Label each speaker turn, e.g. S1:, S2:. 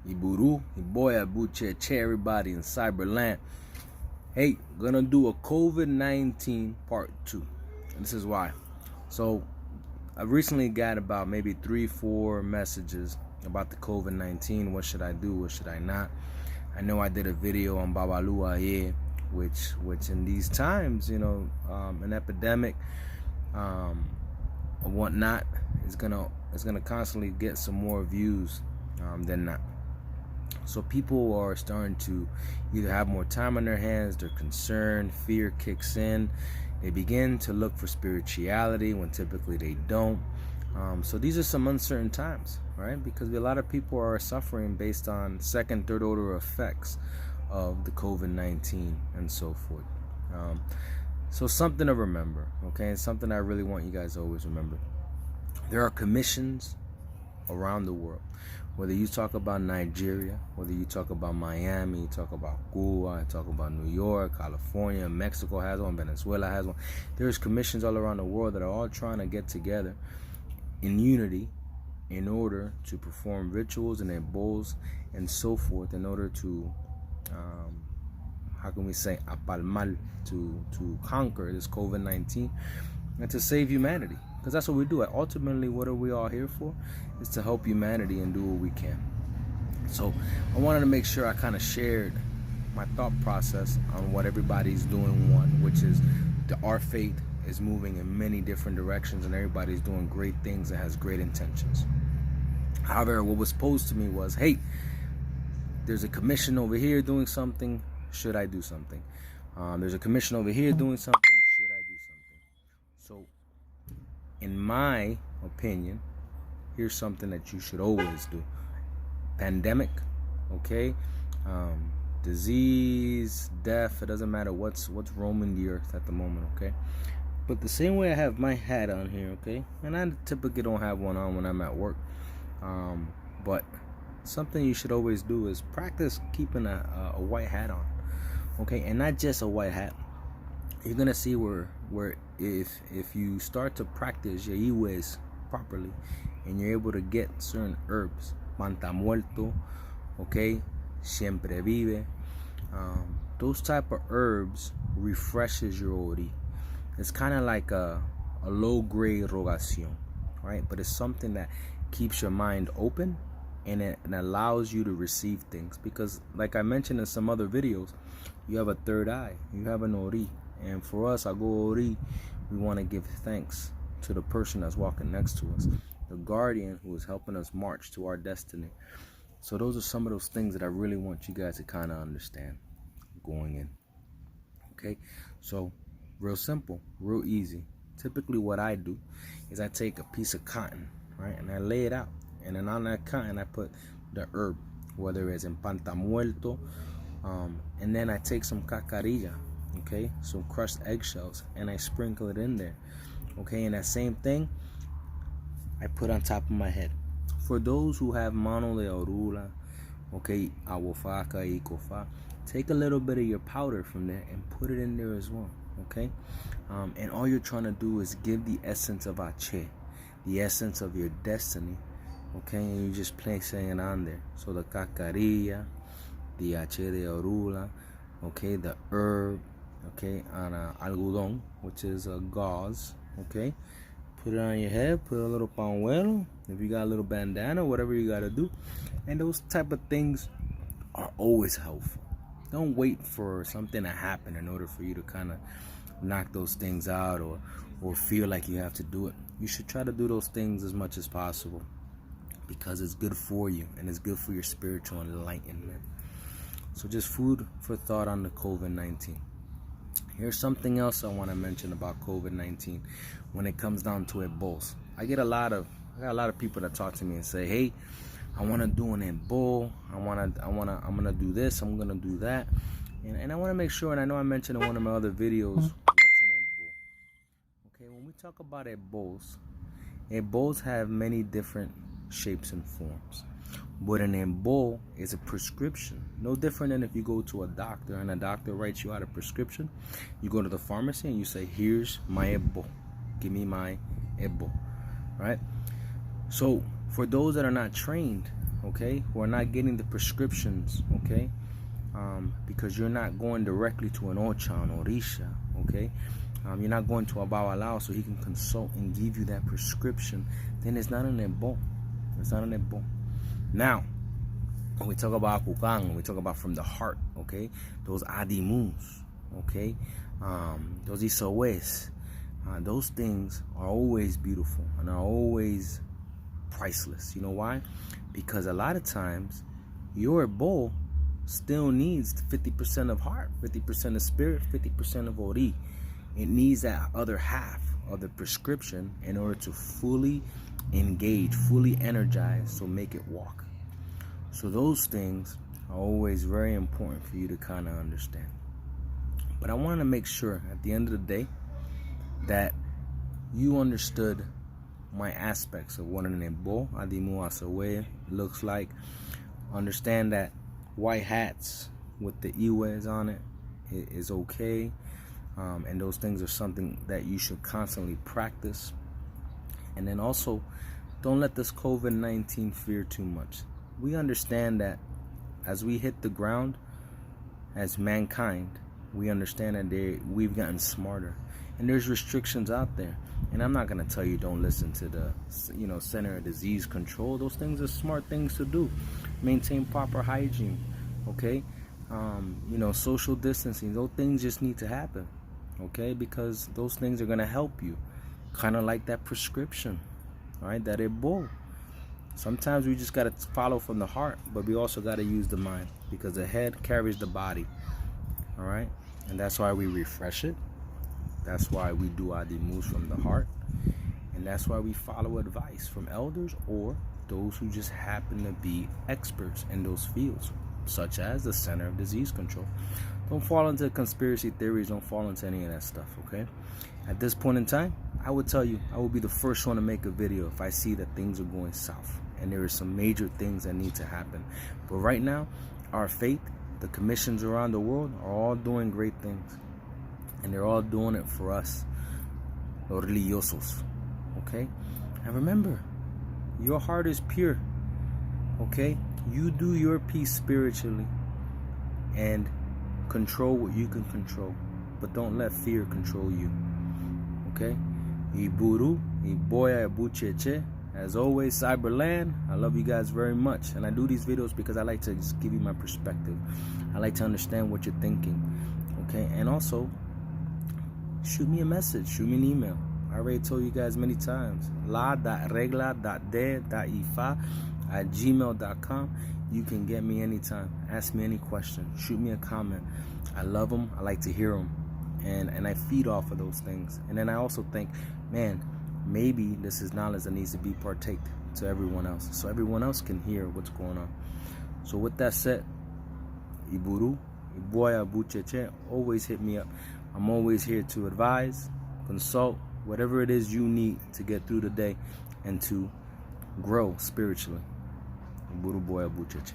S1: Iburu, Iboya, Buche, Che, everybody in Cyberland. Hey, gonna do a COVID-19 part 2. And this is why. So, I recently got about maybe 3-4 messages about the COVID-19. What should I do? What should I not? I know I did a video on Babalua here, which in these times, an epidemic or whatnot is gonna constantly get some more views than not. So people are starting to either have more time on their hands, they're concerned, fear kicks in, they begin to look for spirituality when typically they don't. So these are some uncertain times, right? Because a lot of people are suffering based on second, third order effects of the COVID-19 and so forth. So something to remember, okay? And something I really want you guys to always remember. There are commissions around the world. Whether you talk about Nigeria, whether you talk about Miami, you talk about Cuba, you talk about New York, California, Mexico has one, Venezuela has one. There's commissions all around the world that are all trying to get together in unity in order to perform rituals and ebos and so forth in order to, how can we say, apalmal, to conquer this COVID-19 and to save humanity. Because that's what we do. Ultimately, what are we all here for? Is to help humanity and do what we can. So I wanted to make sure I kind of shared my thought process on what everybody's doing, which is our faith is moving in many different directions and everybody's doing great things and has great intentions. However, what was posed to me was, hey, there's a commission over here doing something, should I do something? There's a commission over here doing something, should I do something? So in my opinion, here's something that you should always do. Pandemic, okay? Disease, death, it doesn't matter what's roaming the earth at the moment, okay? But the same way I have my hat on here, okay? And I typically don't have one on when I'm at work. But something you should always do is practice keeping a white hat on, okay? And not just a white hat. You're gonna see where if you start to practice your iwes properly and you're able to get certain herbs, manta muerto, okay, siempre vive, those type of herbs refreshes your ori. It's kind of like a low grade rogación, right? But it's something that keeps your mind open and it allows you to receive things, because like I mentioned in some other videos, you have a third eye, you have an ori. And for us, Ago Ori, we want to give thanks to the person that's walking next to us, the guardian who is helping us march to our destiny. So those are some of those things that I really want you guys to kind of understand going in. Okay, so real simple, real easy. Typically what I do is I take a piece of cotton, right, and I lay it out. And then on that cotton, I put the herb, whether it's in panta muerto, and then I take some cacarilla, okay, some crushed eggshells, and I sprinkle it in there, okay, and that same thing I put on top of my head. For those who have mano de orula, okay, awofaca, ikofa, take a little bit of your powder from there and put it in there as well, okay, and all you're trying to do is give the essence of Ache, the essence of your destiny, okay, and you just placing it on there. So the cacarilla, the Ache de orula, okay, the herb, okay, on algodón, which is a gauze, okay, put it on your head, put a little pañuelo, if you got a little bandana, whatever you got to do, and those type of things are always helpful. Don't wait for something to happen in order for you to kind of knock those things out or feel like you have to do it. You should try to do those things as much as possible because it's good for you and it's good for your spiritual enlightenment. So just food for thought on the COVID-19. Here's something else I want to mention about COVID-19 when it comes down to ebos. I got a lot of people that talk to me and say, "Hey, I want to do an ebo. I'm gonna do this. I'm gonna do that." And I want to make sure. And I know I mentioned in one of my other videos what's an ebo. Okay, when we talk about ebos have many different shapes and forms. But an ebo is a prescription. No different than if you go to a doctor and a doctor writes you out a prescription. You go to the pharmacy and you say, "Here's my ebo. Give me my ebo." Right? So for those that are not trained okay, who are not getting the prescriptions, okay, because you're not going directly to an Ocha, an Orisha, okay, you're not going to a Babalao so he can consult and give you that prescription, then it's not an ebo. It's not an ebo. Now, when we talk about Akukang, we talk about from the heart, okay, those Adimus, okay, those Isawes, those things are always beautiful and are always priceless. You know why? Because a lot of times your bowl still needs 50% of heart, 50% of spirit, 50% of Ori. It needs that other half of the prescription in order to fully engage, fully energize, so make it walk. So those things are always very important for you to kind of understand. But I want to make sure at the end of the day that you understood my aspects of what an ebo, adimu asawe, looks like. Understand that white hats with the iwes on it is okay. And those things are something that you should constantly practice. And then also, don't let this COVID-19 fear too much. We understand that as we hit the ground, as mankind, we understand that we've gotten smarter. And there's restrictions out there. And I'm not going to tell you don't listen to the Center of Disease Control. Those things are smart things to do. Maintain proper hygiene, okay? Social distancing. Those things just need to happen, okay? Because those things are going to help you. Kind of like that prescription, all right? That ebo. Sometimes we just got to follow from the heart, but we also got to use the mind because the head carries the body, all right? And that's why we refresh it. That's why we do adimus from the heart. And that's why we follow advice from elders or those who just happen to be experts in those fields, such as the Center of Disease Control. Don't fall into conspiracy theories. Don't fall into any of that stuff, okay? At this point in time, I would tell you, I will be the first one to make a video if I see that things are going south and there are some major things that need to happen. But right now, our faith, the commissions around the world are all doing great things. And they're all doing it for us, los religiosos, okay? And remember, your heart is pure, okay? You do your piece spiritually and control what you can control. But don't let fear control you, okay? Iburu, Iboya, Ibucheche. As always, Cyberland, I love you guys very much. And I do these videos because I like to just give you my perspective. I like to understand what you're thinking, okay? And also, shoot me a message, shoot me an email. I already told you guys many times. la.regla.de.ifa@gmail.com. You can get me anytime. Ask me any question. Shoot me a comment. I love them. I like to hear them. And I feed off of those things. And then I also think, man, maybe this is knowledge that needs to be partaked to everyone else, so everyone else can hear what's going on. So with that said, Iburu, Iboya, Bucheche, always hit me up. I'm always here to advise, consult, whatever it is you need to get through the day and to grow spiritually. Iburu, Boya, Bucheche.